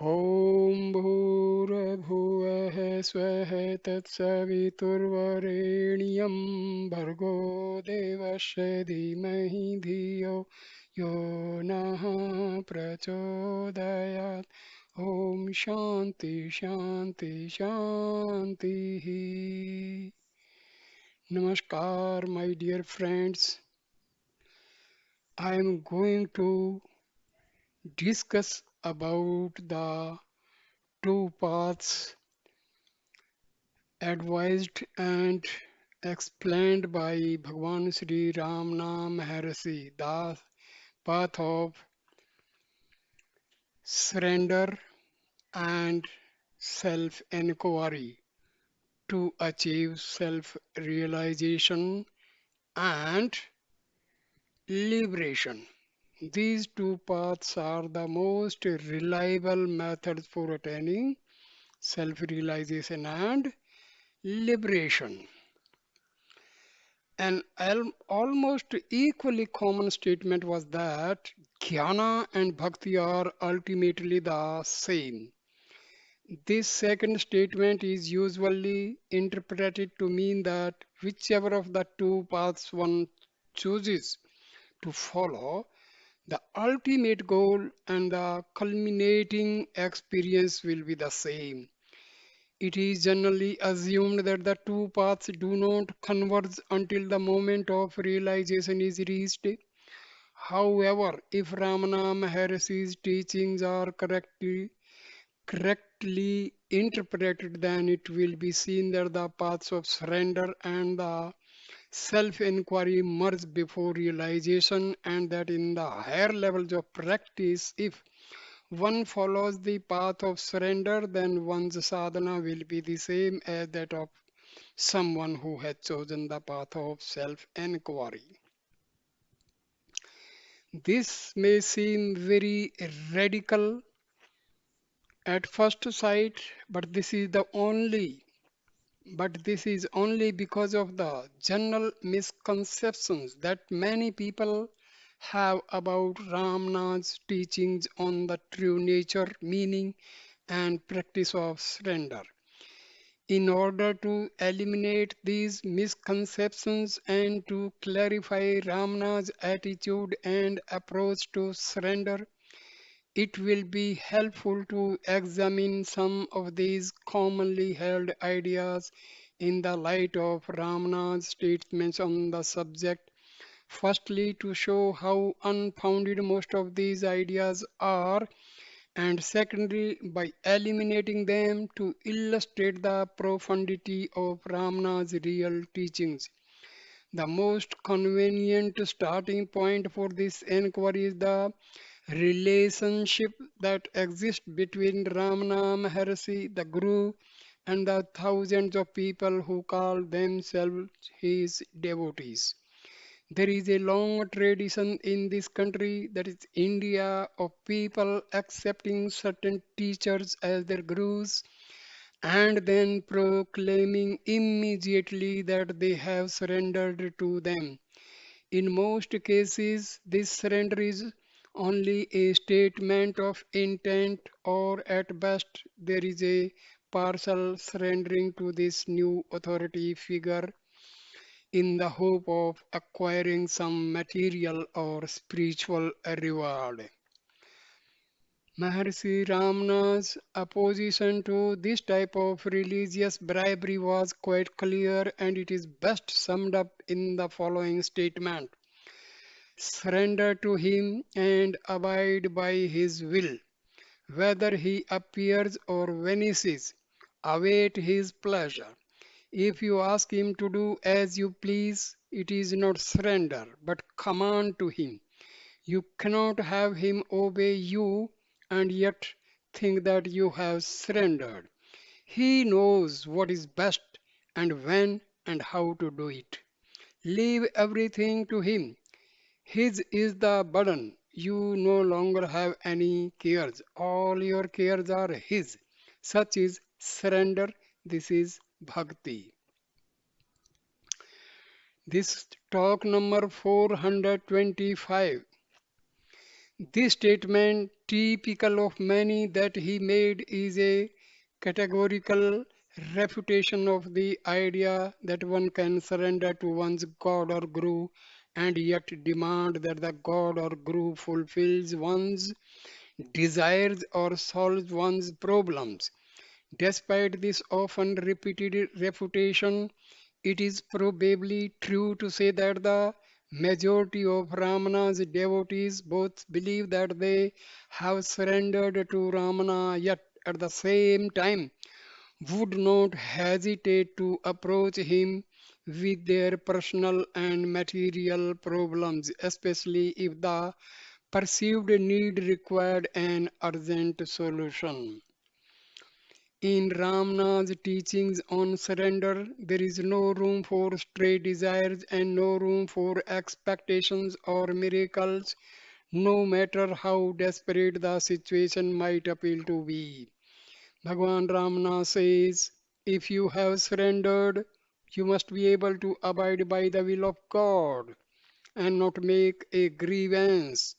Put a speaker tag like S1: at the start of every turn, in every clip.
S1: ॐ भूर्भुवः स्वः तत्सवितुर्वरेण्यं भर्गो देवस्य धीमहि धियो यो नः प्रचोदयात् ॐ शान्ति शान्ति शान्तिः Namaskar, my dear friends. I am going to discuss about the two paths advised and explained by Bhagwan Sri Ramana Maharshi, the path of surrender and self inquiry to achieve self realization and liberation. These two paths are the most reliable methods for attaining self realization and liberation. An almost equally common statement was that jnana and bhakti are ultimately the same. This second statement is usually interpreted to mean that whichever of the two paths one chooses to follow, the ultimate goal and the culminating experience will be the same. It is generally assumed that the two paths do not converge until the moment of realization is reached. However, if Ramana Maharshi's teachings are correctly interpreted, then it will be seen that the paths of surrender and the self inquiry merge before realization, and that in the higher levels of practice, if one follows the path of surrender, then one's sadhana will be the same as that of someone who has chosen the path of self inquiry. This may seem very radical at first sight, but this is only because of the general misconceptions that many people have about Ramana's teachings on the true nature, meaning, and practice of surrender. In order to eliminate these misconceptions and to clarify Ramana's attitude and approach to surrender, it will be helpful to examine some of these commonly held ideas in the light of Ramana's statements on the subject. Firstly, to show how unfounded most of these ideas are, and secondly, by eliminating them to illustrate the profundity of Ramana's real teachings. The most convenient starting point for this inquiry is the relationship that exists between Ramana Maharshi, the Guru, and the thousands of people who call themselves his devotees. There is a long tradition in this country, that is India, of people accepting certain teachers as their gurus and then proclaiming immediately that they have surrendered to them. In most cases, this surrender is only a statement of intent, or at best, there is a partial surrendering to this new authority figure in the hope of acquiring some material or spiritual reward. Maharshi Ramana's opposition to this type of religious bribery was quite clear, and it is best summed up in the following statement: surrender to him and abide by his will. Whether he appears or vanishes, await his pleasure. If you ask him to do as you please, it is not surrender, but command to him. You cannot have him obey you and yet think that you have surrendered. He knows what is best and when and how to do it. Leave everything to him. His is the burden. You no longer have any cares. All your cares are his. Such is surrender. This is bhakti. This talk number 425. This statement Typical of many that he made is a categorical refutation of the idea that one can surrender to one's god or guru and yet demand that the god or guru fulfills one's desires or solves one's problems. Despite this often repeated refutation, it is probably true to say that the majority of Ramana's devotees both believe that they have surrendered to Ramana, yet at the same time would not hesitate to approach him with their personal and material problems, especially if the perceived need required an urgent solution. In Ramana's teachings on surrender, there is no room for stray desires and no room for expectations or miracles, no matter how desperate the situation might appeal to be. Bhagavan Ramana says, if you have surrendered, you must be able to abide by the will of God and not make a grievance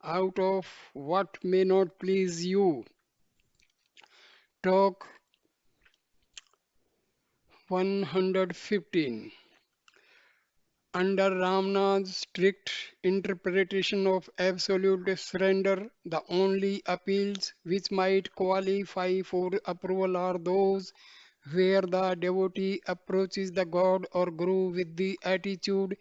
S1: out of what may not please you. Talk 115. Under Ramna's strict interpretation of absolute surrender, the only appeals which might qualify for approval are those where the devotee approaches the god or guru with the attitude,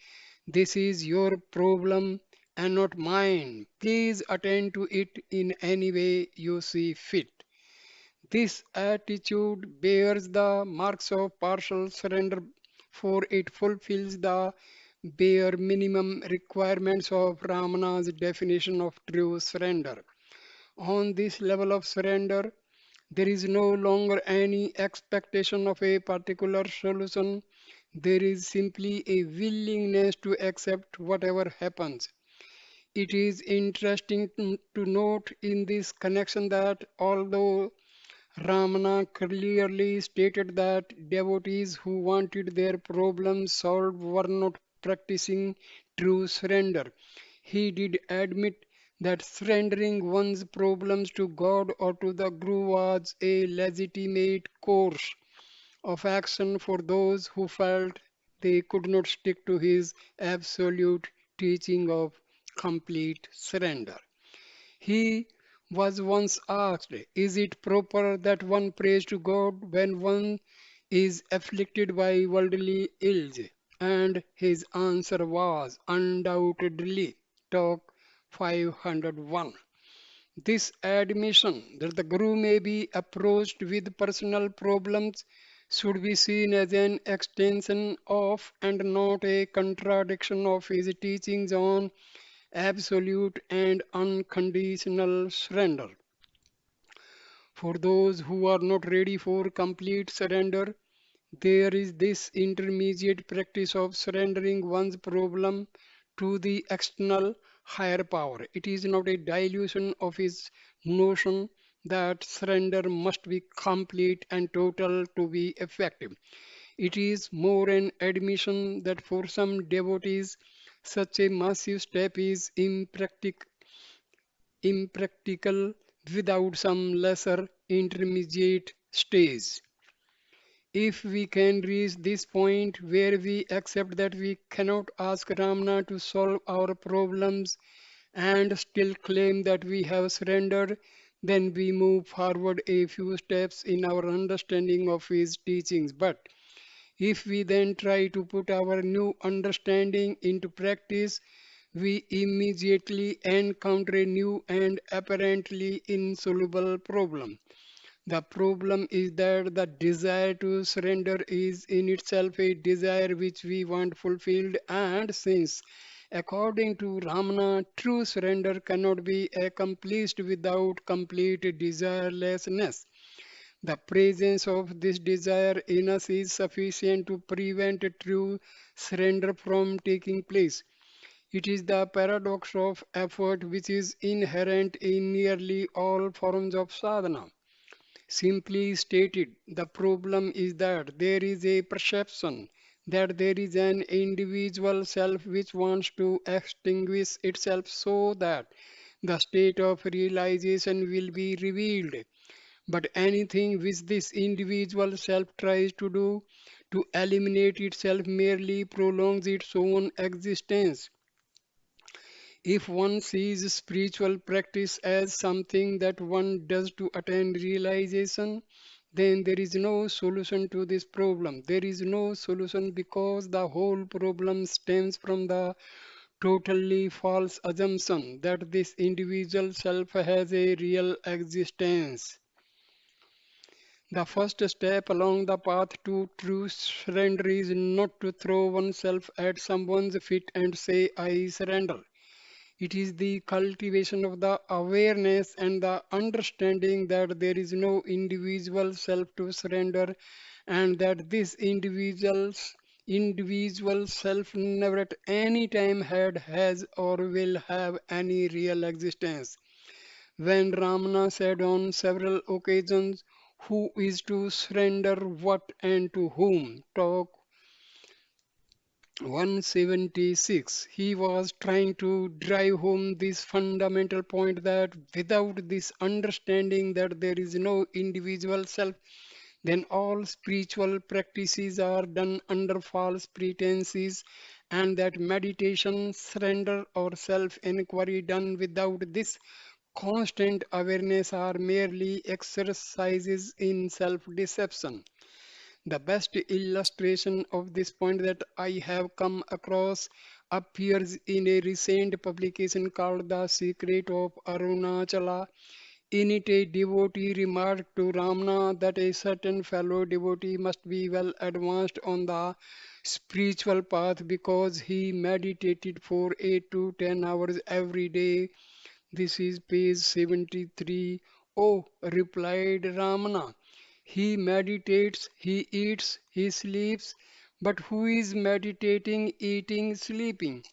S1: this is your problem and not mine. Please attend to it in any way you see fit. This attitude bears the marks of partial surrender, for it fulfills the bare minimum requirements of Ramana's definition of true surrender. On this level of surrender, there is no longer any expectation of a particular solution. There is simply a willingness to accept whatever happens. It is interesting to note in this connection that although Ramana clearly stated that devotees who wanted their problems solved were not practicing true surrender. He did admit that surrendering one's problems to God or to the Guru was a legitimate course of action for those who felt they could not stick to his absolute teaching of complete surrender. He was once asked, is it proper that one prays to God when one is afflicted by worldly ills? And his answer was undoubtedly. Talk 501. This admission that the Guru may be approached with personal problems should be seen as an extension of and not a contradiction of his teachings on absolute and unconditional surrender. For those who are not ready for complete surrender, there is this intermediate practice of surrendering one's problem to the external higher power. It is not a dilution of his notion that surrender must be complete and total to be effective. It is more an admission that for some devotees, such a massive step is impractical without some lesser intermediate stage. If we can reach this point where we accept that we cannot ask Ramana to solve our problems and still claim that we have surrendered, then we move forward a few steps in our understanding of his teachings. But if we then try to put our new understanding into practice, we immediately encounter a new and apparently insoluble problem. The problem is that the desire to surrender is in itself a desire which we want fulfilled, and since, according to Ramana, true surrender cannot be accomplished without complete desirelessness. The presence of this desire in us is sufficient to prevent true surrender from taking place. It is the paradox of effort which is inherent in nearly all forms of sadhana. Simply stated, the problem is that there is a perception that there is an individual self which wants to extinguish itself so that the state of realization will be revealed. But anything which this individual self tries to do to eliminate itself merely prolongs its own existence. If one sees spiritual practice as something that one does to attain realization, then there is no solution to this problem. There is no solution because the whole problem stems from the totally false assumption that this individual self has a real existence. The first step along the path to true surrender is not to throw oneself at someone's feet and say, I surrender. It is the cultivation of the awareness and the understanding that there is no individual self to surrender and that this individual self never at any time had, has, or will have any real existence. When Ramana said on several occasions, who is to surrender what and to whom? Talk 176. He was trying to drive home this fundamental point that without this understanding that there is no individual self, then all spiritual practices are done under false pretenses, and that meditation, surrender, or self inquiry done without this constant awareness are merely exercises in self deception. The best illustration of this point that I have come across appears in a recent publication called The Secret of Arunachala. In it, a devotee remarked to Ramana that a certain fellow devotee must be well advanced on the spiritual path because he meditated for 8 to 10 hours every day. This is page 73. Oh, replied Ramana, he meditates, he eats, he sleeps, but who is meditating, eating, sleeping?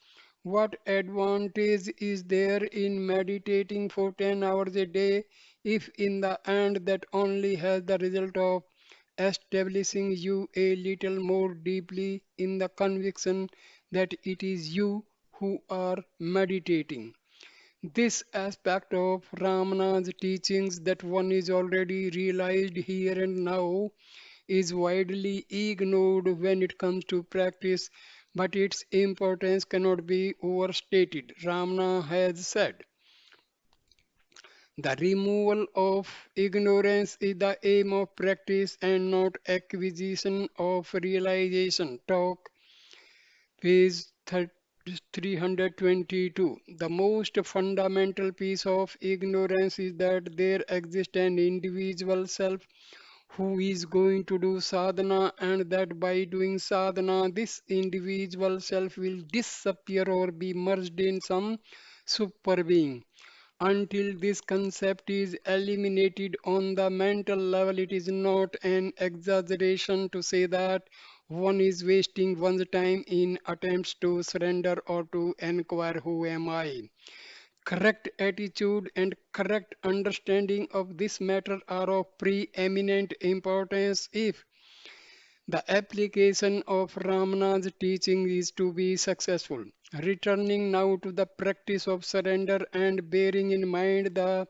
S1: What advantage is there in meditating for 10 hours a day if in the end that only has the result of establishing you a little more deeply in the conviction that it is you who are meditating? This aspect of Ramana's teachings that one is already realized here and now is widely ignored when it comes to practice, but its importance cannot be overstated. Ramana has said, the removal of ignorance is the aim of practice and not acquisition of realization. Talk page 322. The most fundamental piece of ignorance is that there exists an individual self who is going to do sadhana, and that by doing sadhana, this individual self will disappear or be merged in some super being. Until this concept is eliminated on the mental level, it is not an exaggeration to say that one is wasting one's time in attempts to surrender or to inquire who am I. Correct attitude and correct understanding of this matter are of preeminent importance if the application of Ramana's teaching is to be successful. Returning now to the practice of surrender and bearing in mind the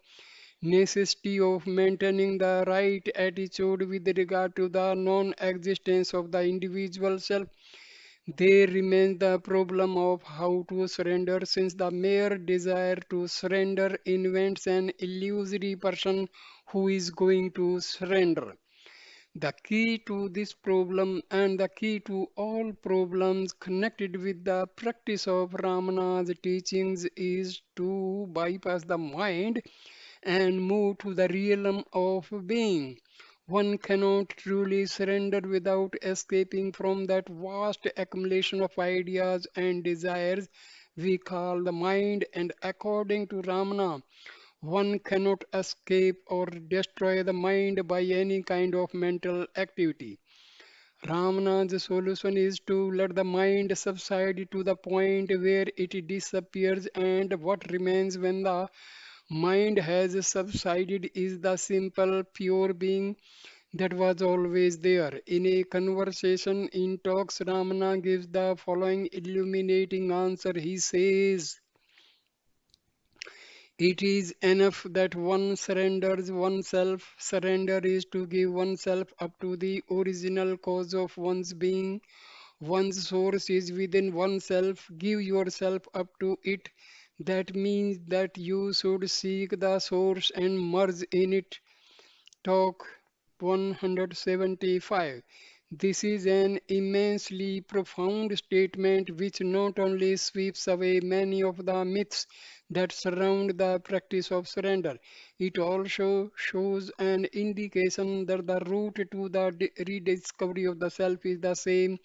S1: necessity of maintaining the right attitude with regard to the non existence of the individual self, there remains the problem of how to surrender, since the mere desire to surrender invents an illusory person who is going to surrender. The key to this problem and the key to all problems connected with the practice of Ramana's teachings is to bypass the mind and move to the realm of being. One cannot truly surrender without escaping from that vast accumulation of ideas and desires we call the mind, and according to Ramana, one cannot escape or destroy the mind by any kind of mental activity. Ramana's solution is to let the mind subside to the point where it disappears, and what remains when the mind has subsided is the simple, pure being that was always there. In a conversation in talks, Ramana gives the following illuminating answer. He says, It is enough that one surrenders oneself. Surrender is to give oneself up to the original cause of one's being. One's source is within oneself. Give yourself up to it. That means that you should seek the source and merge in it. Talk 175. This is an immensely profound statement which not only sweeps away many of the myths that surround the practice of surrender, it also shows an indication that the route to the rediscovery of the self is the same,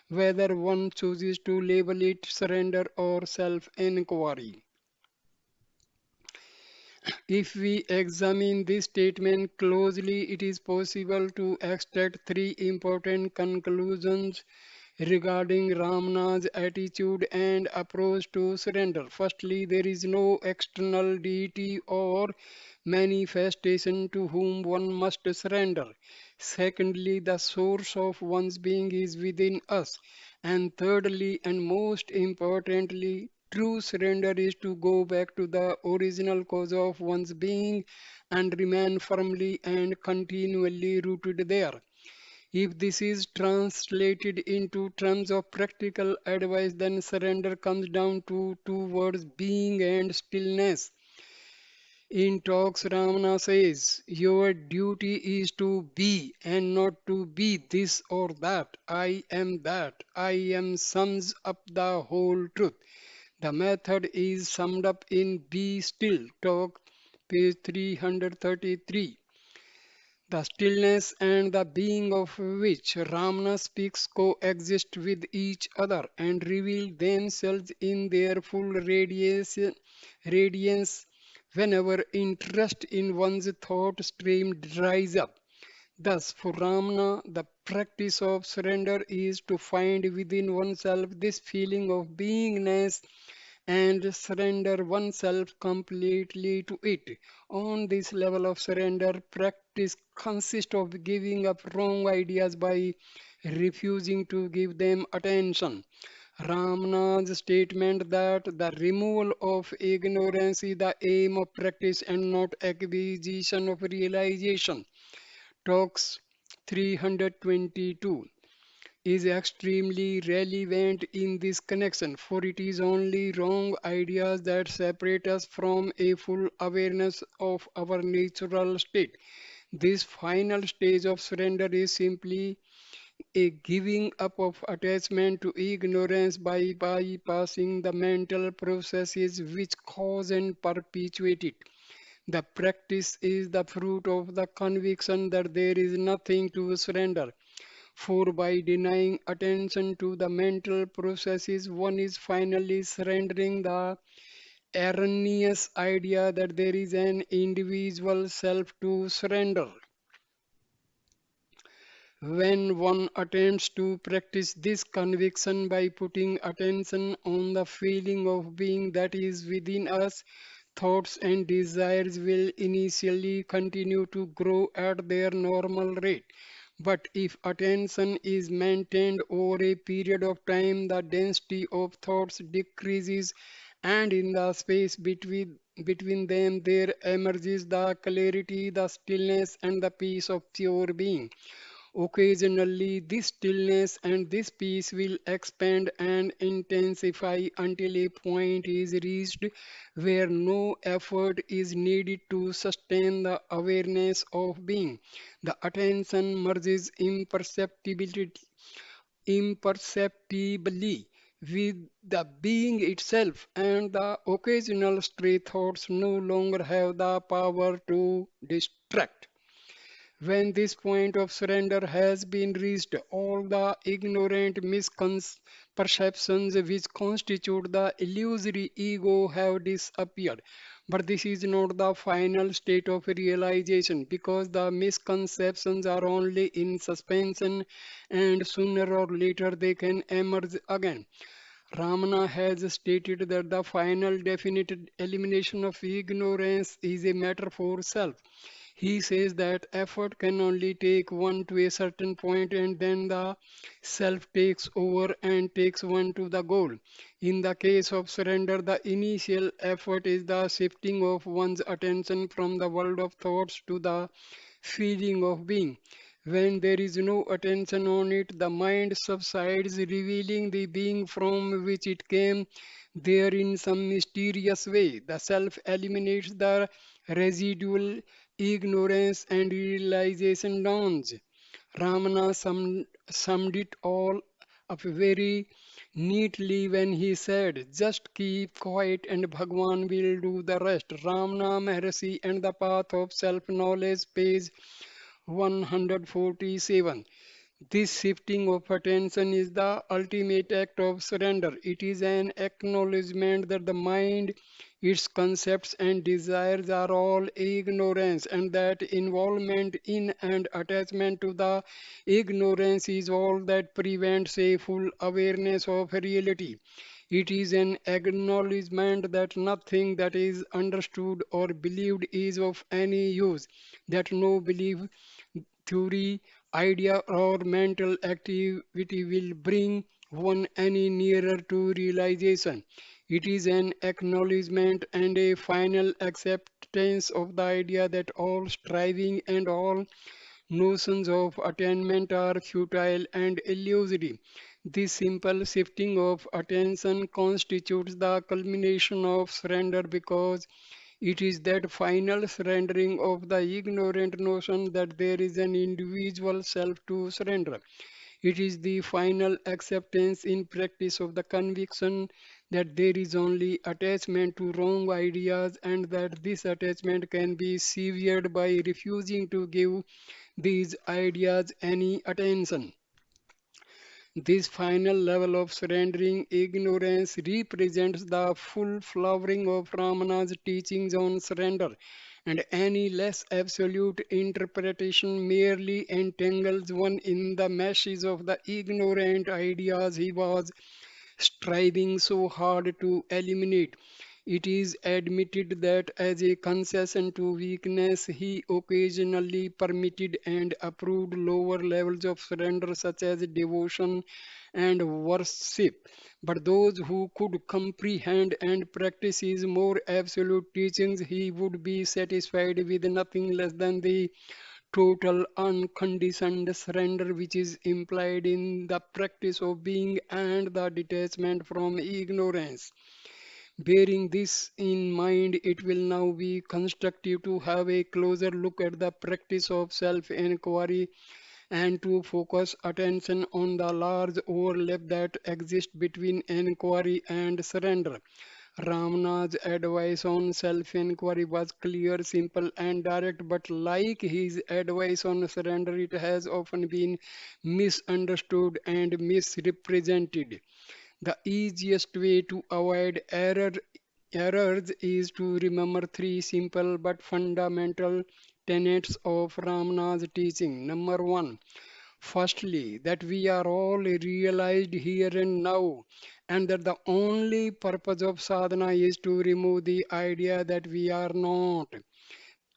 S1: whether one chooses to label it surrender or self inquiry. If we examine this statement closely, it is possible to extract three important conclusions regarding Ramana's attitude and approach to surrender. Firstly, there is no external deity or manifestation to whom one must surrender. Secondly, the source of one's being is within us. And thirdly, and most importantly, true surrender is to go back to the original cause of one's being and remain firmly and continually rooted there. If this is translated into terms of practical advice, then surrender comes down to two words, being and stillness. In talks, Ramana says, your duty is to be and not to be this or that. I am that. I am sums up the whole truth. The method is summed up in Be Still, talk page 333. The stillness and the being of which Ramana speaks coexist with each other and reveal themselves in their full radiance whenever interest in one's thought stream dries up. Thus, for Ramana, the practice of surrender is to find within oneself this feeling of beingness and surrender oneself completely to it. On this level of surrender, practice consists of giving up wrong ideas by refusing to give them attention. Ramana's statement that the removal of ignorance is the aim of practice and not acquisition of realization. Talks 322 is extremely relevant in this connection, for it is only wrong ideas that separate us from a full awareness of our natural state. This final stage of surrender is simply a giving up of attachment to ignorance by bypassing the mental processes which cause and perpetuate it. The practice is the fruit of the conviction that there is nothing to surrender. For by denying attention to the mental processes, one is finally surrendering the erroneous idea that there is an individual self to surrender. When one attempts to practice this conviction by putting attention on the feeling of being that is within us, thoughts and desires will initially continue to grow at their normal rate. But if attention is maintained over a period of time, the density of thoughts decreases, and in the space between them there emerges the clarity, the stillness, and the peace of pure being. Occasionally, this stillness and this peace will expand and intensify until a point is reached where no effort is needed to sustain the awareness of being. The attention merges imperceptibly with the being itself, and the occasional stray thoughts no longer have the power to distract. When this point of surrender has been reached, all the ignorant misconceptions which constitute the illusory ego have disappeared. But this is not the final state of realization because the misconceptions are only in suspension and sooner or later they can emerge again. Ramana has stated that the final definite elimination of ignorance is a matter for self. He says that effort can only take one to a certain point and then the self takes over and takes one to the goal. In the case of surrender, the initial effort is the shifting of one's attention from the world of thoughts to the feeling of being. When there is no attention on it, the mind subsides, revealing the being from which it came there in some mysterious way. The self eliminates the residual ignorance and realization dawns. Ramana summed it all up very neatly when he said, just keep quiet and Bhagwan will do the rest. Ramana Maharshi and the Path of Self Knowledge, page 147. This shifting of attention is the ultimate act of surrender. It is an acknowledgement that the mind, its concepts and desires are all ignorance, and that involvement in and attachment to the ignorance is all that prevents a full awareness of reality. It is an acknowledgement that nothing that is understood or believed is of any use, that no belief, theory, idea, or mental activity will bring one any nearer to realization. It is an acknowledgement and a final acceptance of the idea that all striving and all notions of attainment are futile and illusory. This simple shifting of attention constitutes the culmination of surrender because it is that final surrendering of the ignorant notion that there is an individual self to surrender. It is the final acceptance in practice of the conviction that there is only attachment to wrong ideas and that this attachment can be severed by refusing to give these ideas any attention. This final level of surrendering ignorance represents the full flowering of Ramana's teachings on surrender, and any less absolute interpretation merely entangles one in the meshes of the ignorant ideas he was striving so hard to eliminate. It is admitted that as a concession to weakness, he occasionally permitted and approved lower levels of surrender, such as devotion and worship. But those who could comprehend and practice his more absolute teachings, he would be satisfied with nothing less than the total unconditioned surrender which is implied in the practice of being and the detachment from ignorance. Bearing this in mind, it will now be constructive to have a closer look at the practice of self inquiry and to focus attention on the large overlap that exists between inquiry and surrender. Ramana's advice on self inquiry was clear, simple, and direct, but like his advice on surrender, it has often been misunderstood and misrepresented. The easiest way to avoid errors is to remember three simple but fundamental tenets of Ramana's teaching. Number one, firstly, that we are all realized here and now, and that the only purpose of sadhana is to remove the idea that we are not.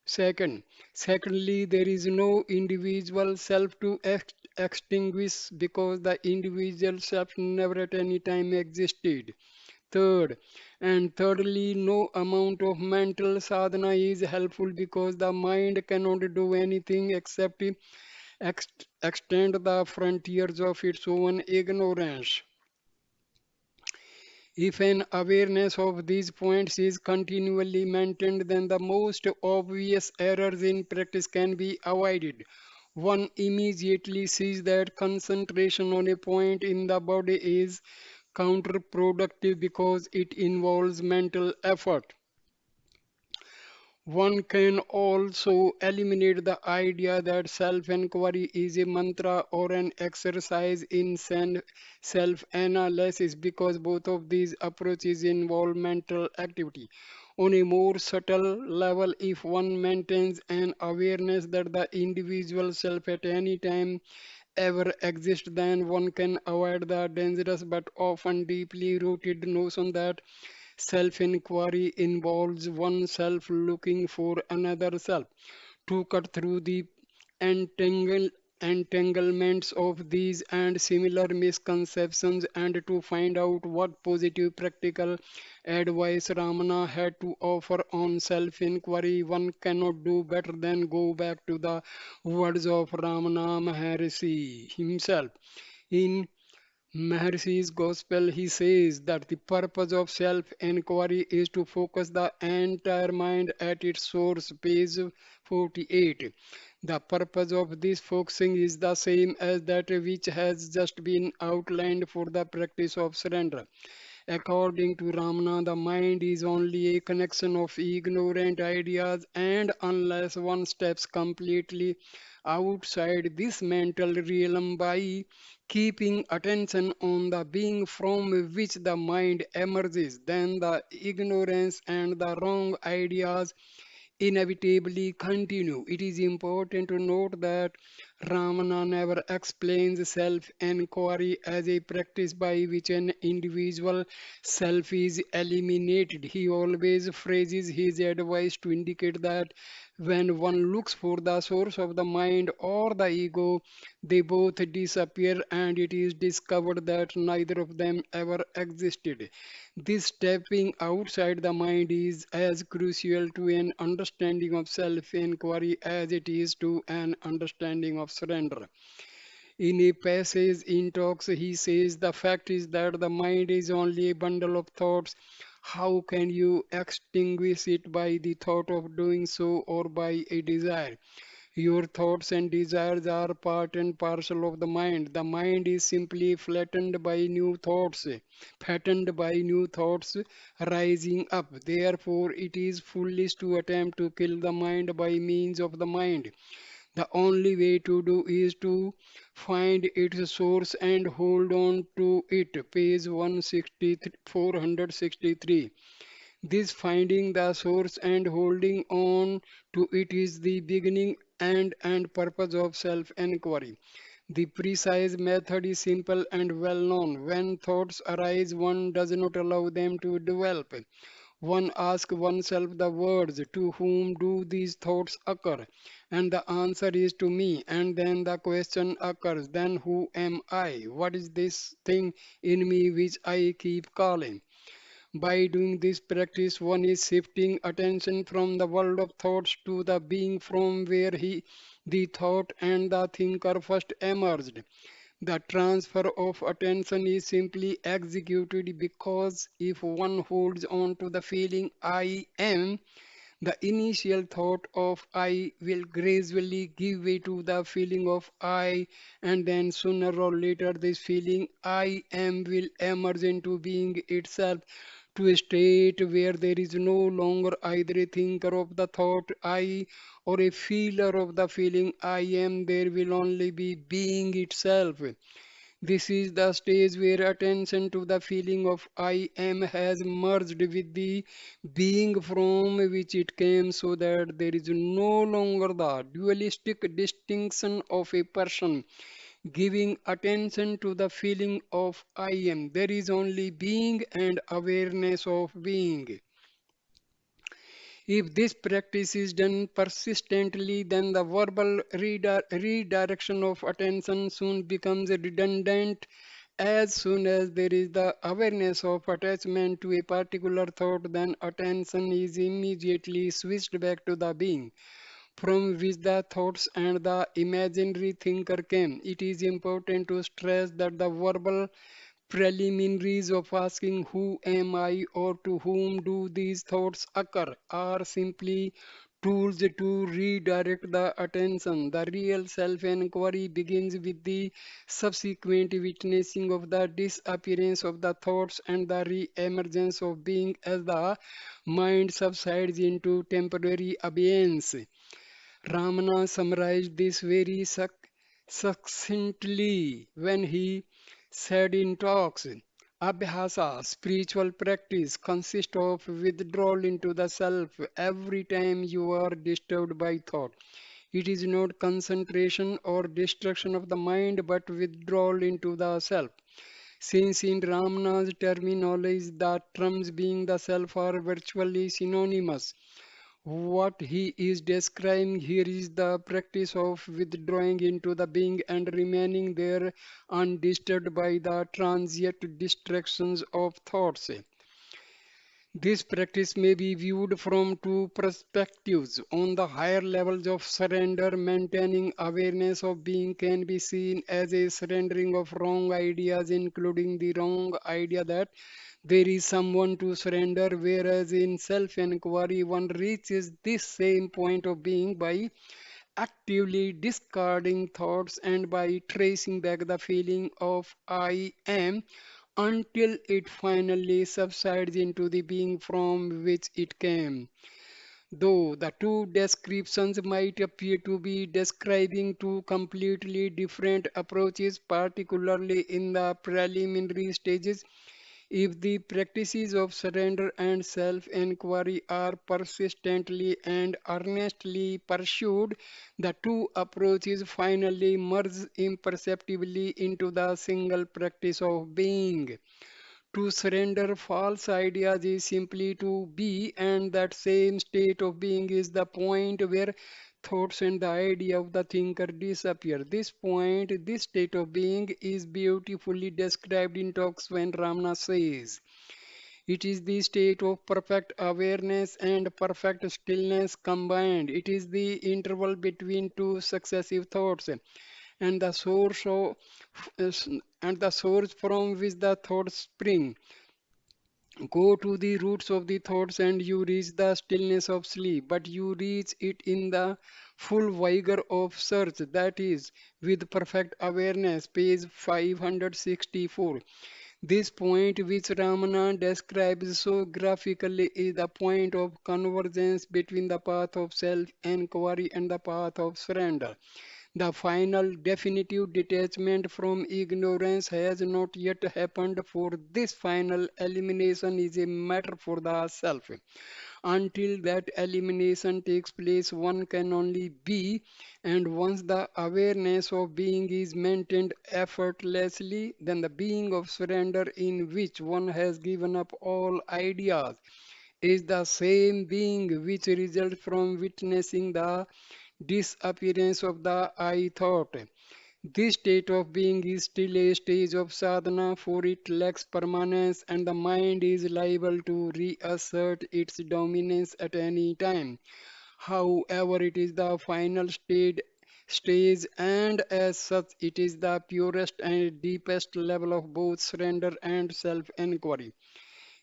S1: Secondly, there is no individual self to extinguish because the individual self never at any time existed. Third, and thirdly, no amount of mental sadhana is helpful because the mind cannot do anything except extend the frontiers of its own ignorance. If an awareness of these points is continually maintained, then the most obvious errors in practice can be avoided. One immediately sees that concentration on a point in the body is counterproductive because it involves mental effort. One can also eliminate the idea that self inquiry is a mantra or an exercise in self analysis because both of these approaches involve mental activity. On a more subtle level, if one maintains an awareness that the individual self at any time ever exists, then one can avoid the dangerous but often deeply rooted notion that self inquiry involves oneself looking for another self. to cut through the entangle, entanglements of these and similar misconceptions and to find out what positive practical advice Ramana had to offer on self inquiry. One cannot do better than go back to the words of Ramana Maharshi himself. In Maharshi's Gospel, he says that the purpose of self inquiry is to focus the entire mind at its source, page 48. The purpose of this focusing is the same as that which has just been outlined for the practice of surrender. According to Ramana, the mind is only a connection of ignorant ideas, and unless one steps completely outside this mental realm by keeping attention on the being from which the mind emerges, then the ignorance and the wrong ideas inevitably continue. It is important to note that Ramana never explains self enquiry as a practice by which an individual self is eliminated. He always phrases his advice to indicate that when one looks for the source of the mind or the ego, they both disappear, and it is discovered that neither of them ever existed. This stepping outside the mind is as crucial to an understanding of self inquiry as it is to an understanding of surrender. In a passage in Talks, he says, the fact is that the mind is only a bundle of thoughts. How can you extinguish it by the thought of doing so or by a desire? Your thoughts and desires are part and parcel of the mind. The mind is simply fattened by new thoughts rising up. Therefore, it is foolish to attempt to kill the mind by means of the mind. The only way to do is to find its source and hold on to it. Page 463. This finding the source and holding on to it is the beginning and purpose of self inquiry. The precise method is simple and well known. When thoughts arise, one does not allow them to develop. One asks oneself the words, to whom do these thoughts occur? And the answer is to me. And then the question occurs, then who am I? What is this thing in me which I keep calling? By doing this practice, one is shifting attention from the world of thoughts to the being from where the thought and the thinker first emerged. The transfer of attention is simply executed because if one holds on to the feeling I am, the initial thought of I will gradually give way to the feeling of I, and then sooner or later, this feeling I am will emerge into being itself to a state where there is no longer either a thinker of the thought I or a feeler of the feeling I am. There will only be being itself. This is the stage where attention to the feeling of I am has merged with the being from which it came, so that there is no longer the dualistic distinction of a person giving attention to the feeling of I am. There is only being and awareness of being. If this practice is done persistently, then the verbal redirection of attention soon becomes redundant. As soon as there is the awareness of attachment to a particular thought, then attention is immediately switched back to the being from which the thoughts and the imaginary thinker came. It is important to stress that the verbal preliminaries of asking who am I or to whom do these thoughts occur are simply tools to redirect the attention. The real self inquiry begins with the subsequent witnessing of the disappearance of the thoughts and the re emergence of being as the mind subsides into temporary abeyance. Ramana summarized this very succinctly when he said in talks, Abhyasa, spiritual practice, consists of withdrawal into the self every time you are disturbed by thought. It is not concentration or destruction of the mind, but withdrawal into the self. Since in Ramana's terminology, the terms being the self are virtually synonymous, What he is describing here is the practice of withdrawing into the being and remaining there undisturbed by the transient distractions of thoughts. This practice may be viewed from two perspectives. On the higher levels of surrender, maintaining awareness of being can be seen as a surrendering of wrong ideas, including the wrong idea that there is someone to surrender, whereas in self inquiry, one reaches this same point of being by actively discarding thoughts and by tracing back the feeling of I am until it finally subsides into the being from which it came. Though the two descriptions might appear to be describing two completely different approaches, particularly in the preliminary stages, if the practices of surrender and self inquiry are persistently and earnestly pursued, the two approaches finally merge imperceptibly into the single practice of being. To surrender false ideas is simply to be, and that same state of being is the point where thoughts and the idea of the thinker disappear. This point, this state of being, is beautifully described in talks when Ramana says, it is the state of perfect awareness and perfect stillness combined. It is the interval between two successive thoughts and the source of and the source from which the thoughts spring. Go to the roots of the thoughts and you reach the stillness of sleep, but you reach it in the full vigor of search, that is, with perfect awareness. Page 564. This point, which Ramana describes so graphically, is the point of convergence between the path of self inquiry and the path of surrender. The final definitive detachment from ignorance has not yet happened, for this final elimination is a matter for the self. Until that elimination takes place, one can only be, and once the awareness of being is maintained effortlessly, then the being of surrender, in which one has given up all ideas, is the same being which results from witnessing the disappearance of the I thought. This state of being is still a stage of sadhana, for it lacks permanence and the mind is liable to reassert its dominance at any time. However, it is the final stage, and as such, it is the purest and deepest level of both surrender and self inquiry.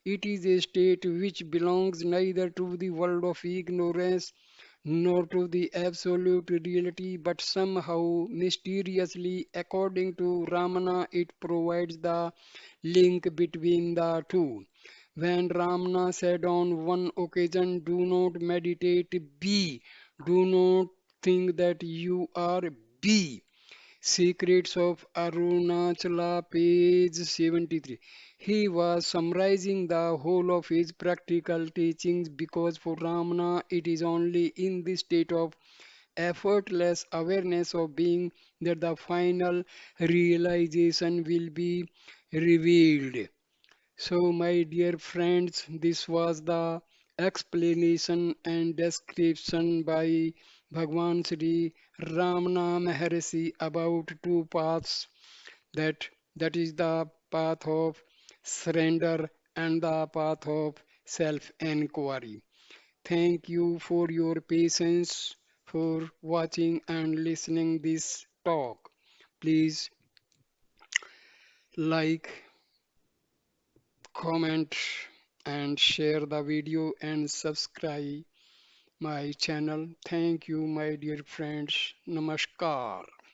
S1: It is a state which belongs neither to the world of ignorance nor to the absolute reality, but somehow mysteriously, according to Ramana, it provides the link between the two. When Ramana said on one occasion, do not meditate, be, do not think that you are, be. Secrets of Arunachala, page 73. He was summarizing the whole of his practical teachings because for Ramana it is only in this state of effortless awareness of being that the final realization will be revealed. So, my dear friends, this was the explanation and description by Bhagwan Sri Ramana Maharshi about two paths, that that is the path of surrender and the path of self-inquiry. Thank you for your patience, for watching and listening this talk. Please like, comment and share the video and subscribe my channel. Thank you, my dear friends. Namaskar.